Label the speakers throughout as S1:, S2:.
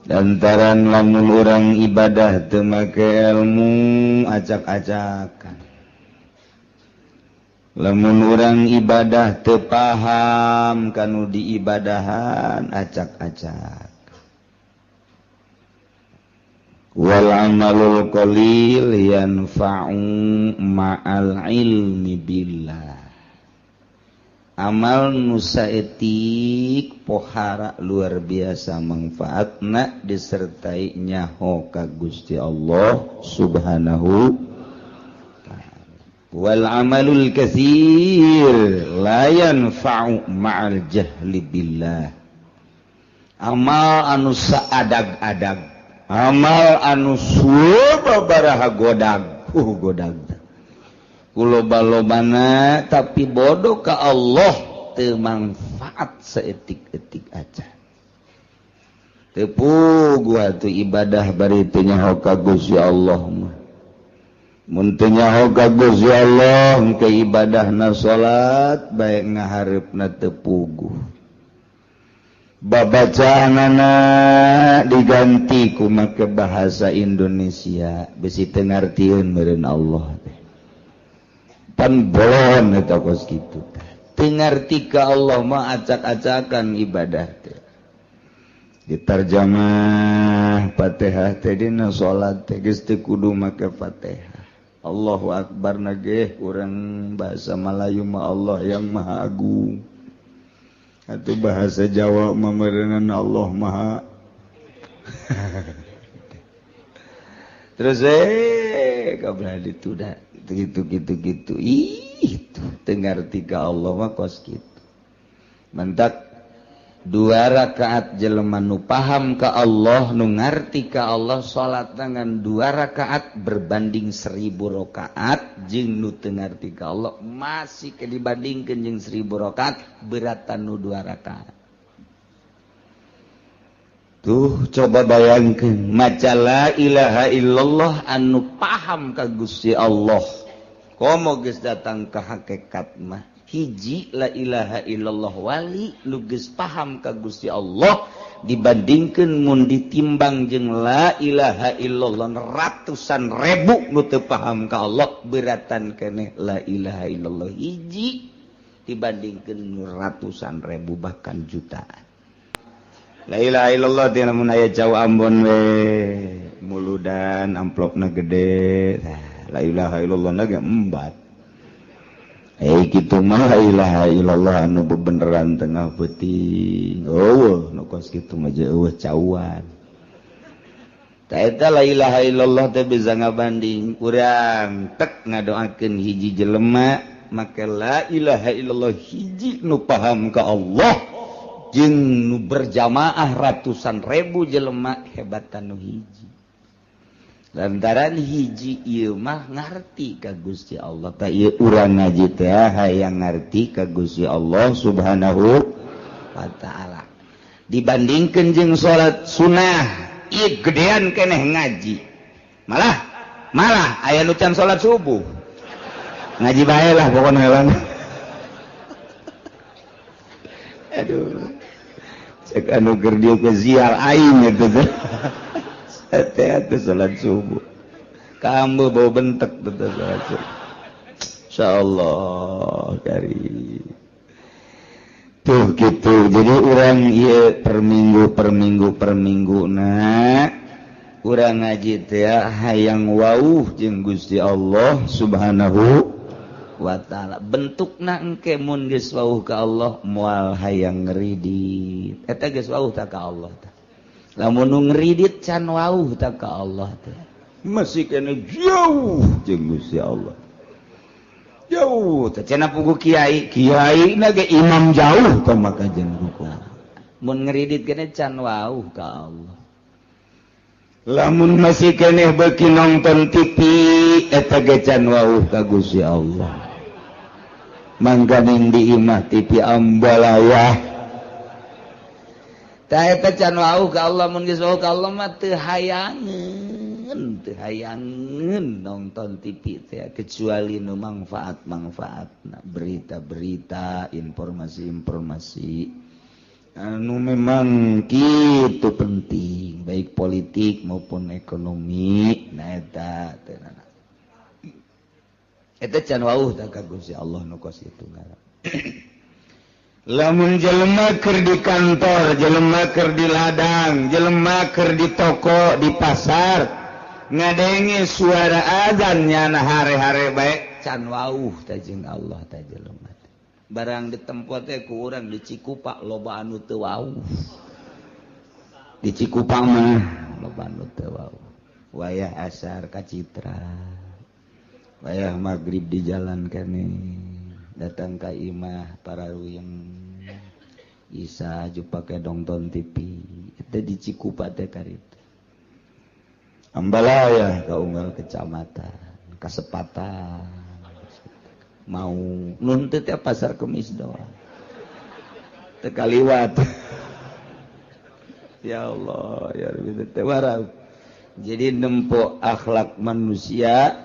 S1: lantaran lamun urang ibadah teu make ilmu acak-acakan, lamun urang ibadah teu paham kanu diibadahan acak-acak. Wal amalul qalil yanfa'u ma'al ilmi billah. Amal nu saeutik pohara luar biasa manfaatna disertai nyaho ka Gusti Allah Subhanahu taala. Wal amalul katsir la yanfa'u ma'al jahli billah. Amal anu saadag-adag, amal anu sababaraha godag, godag kuloba-lobana tapi bodoh ka Allah teu manfaat saeutik-eutik aja. Teu puguh atuh ibadah bari teu nyaho ka Gusti Allah mah. Mun teu nyaho ka Gusti Allah ke ibadahna salat bae ngahareupna teu puguh. Babacaanana diganti ku make bahasa Indonesia bisi teu ngartieun meureun Allah teh. Pan bolon eta kos kitu teu ngarti ka Allah mah acak-acakan ibadah teh. Ditarjamah Fatihah teh dina salat teh geus teu kudu make Fatihah. Allahu Akbar na ge urang bahasa Melayu mah Allah yang Maha Agung. Atuh bahasa Jawa mah meureunna Allah Maha. Terus kabeh ditu da gitu itu tengarti ka Allah mah kos kitu. Mentak 2 rakaat jelema nu paham ka Allah nu ngarti ka Allah salat dengan 2 rakaat berbanding 1000 rakaat jeung nu teu ngarti ka Allah masih ke dibandingkeun jeung 1000 rakaat beratan nu 2 rakaat. Tuh coba bayangkeun maca la ilaha illallah anu paham ka Gusti Allah. Komo geus datang ka hakikat mah hiji la ilaha illallah wali nu geus paham ka Gusti Allah dibandingkeun mun ditimbang jeung la ilaha illallah ratusan ribu nu teu paham ka Allah beratan keneh la ilaha illallah hiji dibandingkeun ratusan ribu bahkan jutaan. La ilaha illallah teh lamun aya jauh Ambon we muludan amplopna gede. La ilaha illallah na ge embat. Kitu mah la ilaha illallah anu bebeneran tengah peuting. Eueuh nu kos kitu mah je eueuh cauan. Ta eta la ilaha illallah teh bisa ngabanding urang tek ngadoakeun hiji jelema make la ilaha illallah hiji nu paham ka Allah jeung nu berjamaah ratusan ribu jelema hebatan nu hiji. Lantaran hiji ieu mah ngarti ka Gusti Allah. Ta ieu urang ngaji teh hayang ngarti ka Gusti Allah Subhanahu wa taala. Dibandingkeun jeung salat sunah, ieu gedean keneh ngaji. Malah aya nu can salat subuh. Ngaji bae lah pokona heula. Aduh. Cek anu keur dieu ke ziar aing eta teh. Hati-hati salat subuh. Kambe bau bentek teh salat subuh. Insyaallah karim. Tuh gitu. Jadi urang ieu per minggu urang ngaji teh hayang wauh jeung Gusti Allah Subhanahu wa ta'ala. Bentukna engke mun geus wauh ka Allah moal hayang ngridit eta geus wauh ta ka Allah tah. Lamun nu ngridit can wauh ta ka Allah teh masih kena jauh jeung Gusti Allah. Jauh teh cenah pugu kiai na ge imam jauh tah maka jeung ruku. Mun ngridit keneh can wauh ka Allah. Lamun masih keneh beuki nonton TV eta ge can wauh ka Gusti Allah. Mangganing di imah TV ambalayah ta eta can wauh ka Allah. Mun geus wauh ka Allah mah teu hayangeun nonton TV teh kecuali nu manfaatna berita-berita informasi-informasi anu memang kitu penting baik politik maupun ekonomi nah eta can wauh da ka Gusti Allah nu kos itu ngaran lamun jelema keur di kantor jelema keur di ladang jelema keur di toko di pasar ngadenge suara azan nyana hare-hare bae can wauh ta jeung Allah ta jelema barang di tempat teh ku urang di Cikupa loba anu teu wauh di Cikupa mah loba anu teu wauh wayah asar ka Citra wayah magrib di jalan kene datang ka imah parawiyeng Isa aju pake nonton TV itu di Cikupa teh karitu Ambalaya ka unggal kecamatan Kasepatan mau nuntut ya pasar Kemis doang tekaliwat ya Allah ya Rabbi tewarau jadi nempo akhlak manusia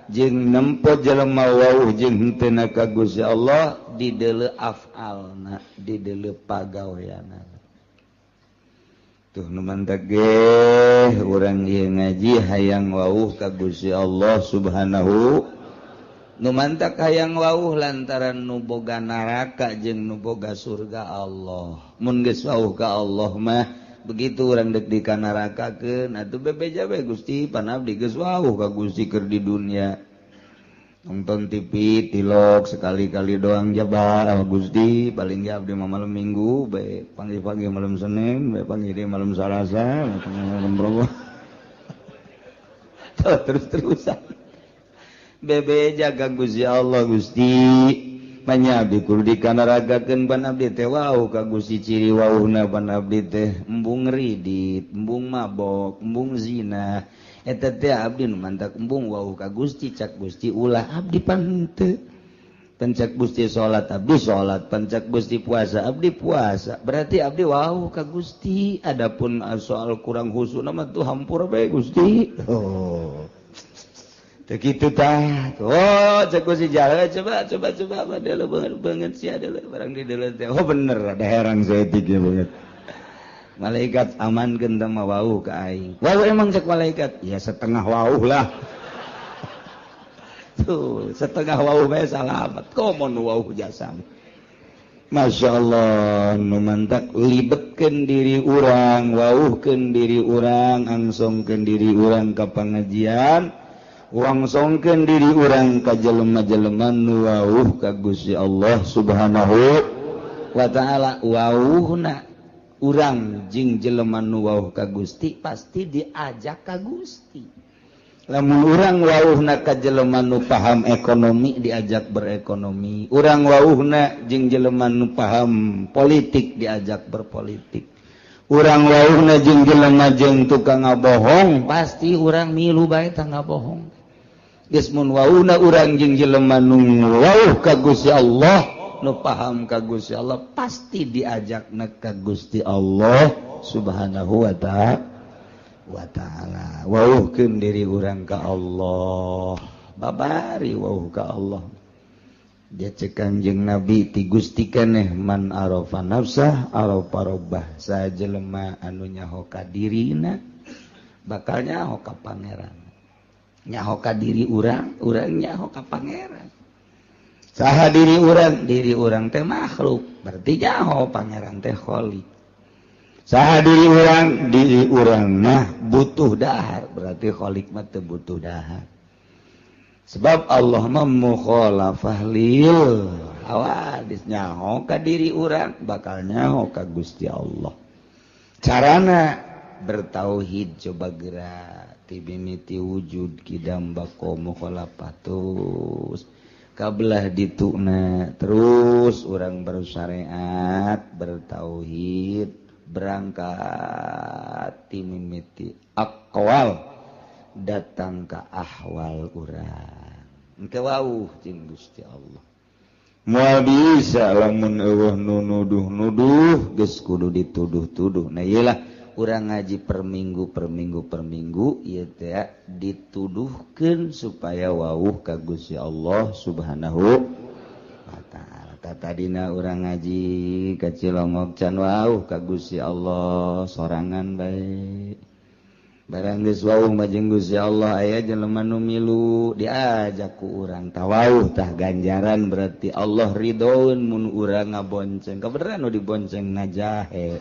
S1: jeung nempo jelema wauh jeung henteu ka Gusti Allah di deuleu afalna di deuleu pagaweana tuh nu mantap ge urang ieu ngaji hayang wauh ka Gusti Allah Subhanahu nu mantak hayang wauh lantaran nu boga neraka jeung nu boga surga Allah mun geus wauh ka Allah mah begitu urang deuk di ka nerakakeun atuh bebeja we Gusti pan abdi geus wauh ka Gusti keur di dunia nonton TV tilok sekali-kali doang jabar sama Gusti paling ge abdi mah malam Minggu bae pagi-pagi malam Senin bae pagi di malam Salasa malam Rabu terus-terusan bebe jaga Gusti Allah Gusti panyabdi kudu dikanaragakeun pan abdi teh wauh ka Gusti ciri wauhna pan abdi teh embung ridit embung mabok embung zina eta teh abdi nu mantak embung wauh ka Gusti cak Gusti ulah abdi pan henteu pancak Gusti salat abdi salat pancak Gusti puasa abdi puasa berarti abdi wauh ka Gusti adapun soal kurang husuna mah tuh hampur bae Gusti begitu tah cek Gusti jalan coba padahal banget sih ada barang di dalam teh bener ada herang saya tiga banget malaikat aman genta mah wauh ka aing wauh emang cek malaikat ya setengah wauh lah tuh setengah wauh bae salamat komo nu wauh jasam Masya Allah nu mantak libetkeun diri urang wauhkeun diri urang angsongkeun diri urang ka pangajian wangsongkeun diri urang ka jelema-jelema nu wauh ka Gusti Allah Subhanahu wa taala wauhna urang jeung jelema nu wauh ka Gusti pasti diajak ka Gusti lamun urang wauhna ka jelema nu paham ekonomi diajak berekonomi urang wauhna jeung jelema nu paham politik diajak berpolitik urang wauhna jeung jelema jeung tukang ngabohong pasti urang milu bae tah ngabohong geus mun wauhna urang jeung jelema nu wauh ka Gusti Allah nu paham ka Gusti Allah pasti diajakna ka Gusti Allah Subhanahu wa taala wauhkeun diri urang ka Allah babari wauh ka Allah dia cek Kanjeng Nabi ti Gusti keneh man arafa nafsah arafa rabbah sajelema anu nyaho ka dirina bakal nyaho ka pangeran nyaho ka diri urang nyaho ka pangeran saha diri urang teh makhluk berarti nyaho pangeran teh khaliq saha diri urang mah butuh dahar berarti khaliq mah teu butuh dahar sebab Allah mah mukhalafah lil hawadis nyaho ka diri urang bakal nyaho ka Gusti Allah carana bertauhid coba gerak mimiti wujud kidam bako mukhalafatus kabelah ditukna terus orang bersyariat bertauhid berangkat timimiti aqwal datang ke ahwal urang engke wauh jeung Gusti Allah moal bisa lamun eueuh nu nuduh geus kudu dituduh-tuduh nah iyalah urang ngaji per minggu ieu teh dituduhkeun supaya wauh ka Gusti Allah Subhanahu wa taala tadina urang ngaji ka Cilongok can wauh ka Gusti Allah sorangan bae barang geus wauh mah jeung Gusti Allah aya jelema nu milu diajak ku urang tawauh tah ganjaran berarti Allah ridhoeun mun urang ngabonceng kabeneran nu dibonceng najahe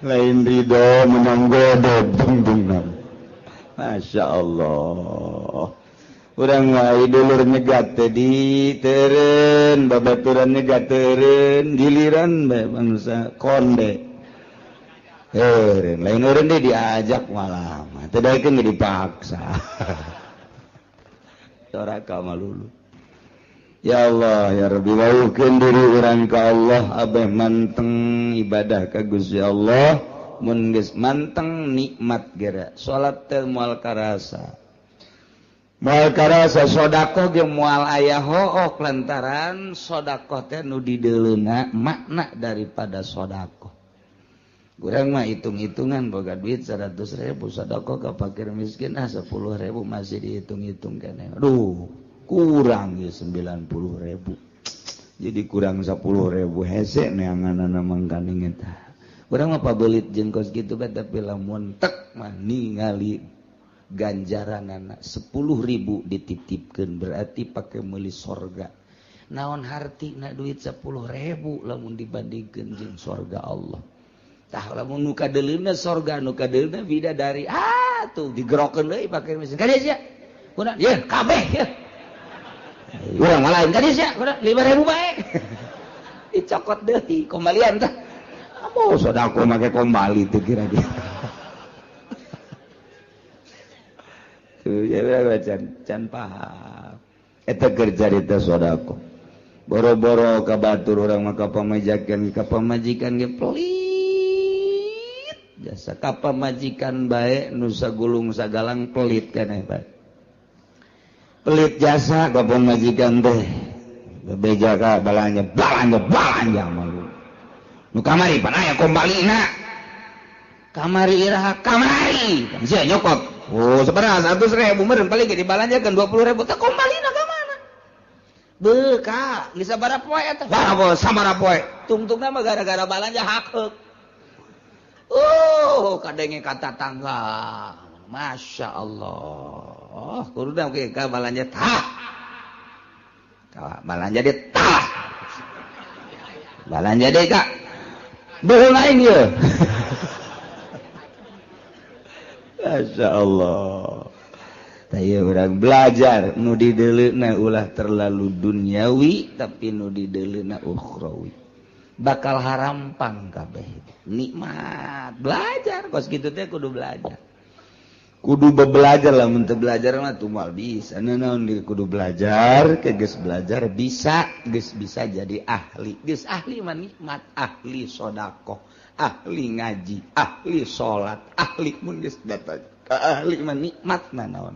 S1: lain ridho menang godog bung Masya Allah urang wae dulur nyegat di teureun babaturan nyegat teureun giliran bae bangsa konde lain eureun deui diajak malah mah teu daekeun ge dipaksa soraka malulu ya Allah ya Rabbi wauhkeun diri urang ka Allah abeh manteng ibadah ka Gusti Allah mun geus manteng nikmat geura salat teh moal karasa moal karasa sodako ge moal aya hook lantaran sodako teh nu dideuleuna makna daripada sodako urang mah hitung-hitungan boga duit 100.000 sodako ka fakir miskin 10.000 masih dihitung-hitung keneh aduh kurang ge 90.000 jadi kurang 10.000 hese neanganana mangkaning eta urang mah pabelit jeung kos kitu bae tapi lamun tek mah ningali ganjaran 10.000 dititipkeun berarti pakai meuli sorga naon hartina duit 10.000 lamun dibandingkeun jeung sorga Allah tah lamun nu kadeuleuna sorga nu kadeuleuna bidadari tuh digerokeun deui pakai mesin kadieu sia urang ye kabeh ye urang lain kadieu sia urang 5.000 bae dicokot deui kembalian tah apo sodako make kembali teh kira-kira ya can paham eta keur carita sodako boro-boro ka batur urang mah ka pamajikan ge pelit jasa ka pamajikan bae nu sagulung sagalang pelit keneh bae pelit jasa ka pamajikan teh bebeja ka balanja malu nu kamari pan aya kombalina kamari iraha kamari sia nyokot oh sebenarnya 100.000 meureun paling ge dibalanjakeun 20.000 teh kombalina ka mana beuh ka geus sabaraha poe eta wah sabaraha poe tungtungna mah gara-gara balanja hakeuk kadenge ka tatangga Masya Allah kudunya oke ka balanja tah ka balanja di tah balanja deui ka beuh lain ieu Masya Allah taya urang belajar nu dideuleuna ulah terlalu duniawi tapi nu dideuleuna ukhrawi bakal harampang kabeh nikmat belajar kos kitu teh kudu belajar kudu belajar lah mun teu belajar mah tumal bisa naon kudu belajar ke geus belajar bisa geus bisa jadi ahli geus ahli mah nikmat ahli sedekah ahli ngaji ahli salat ahli mun geus datang ka ahli mah nikmat naon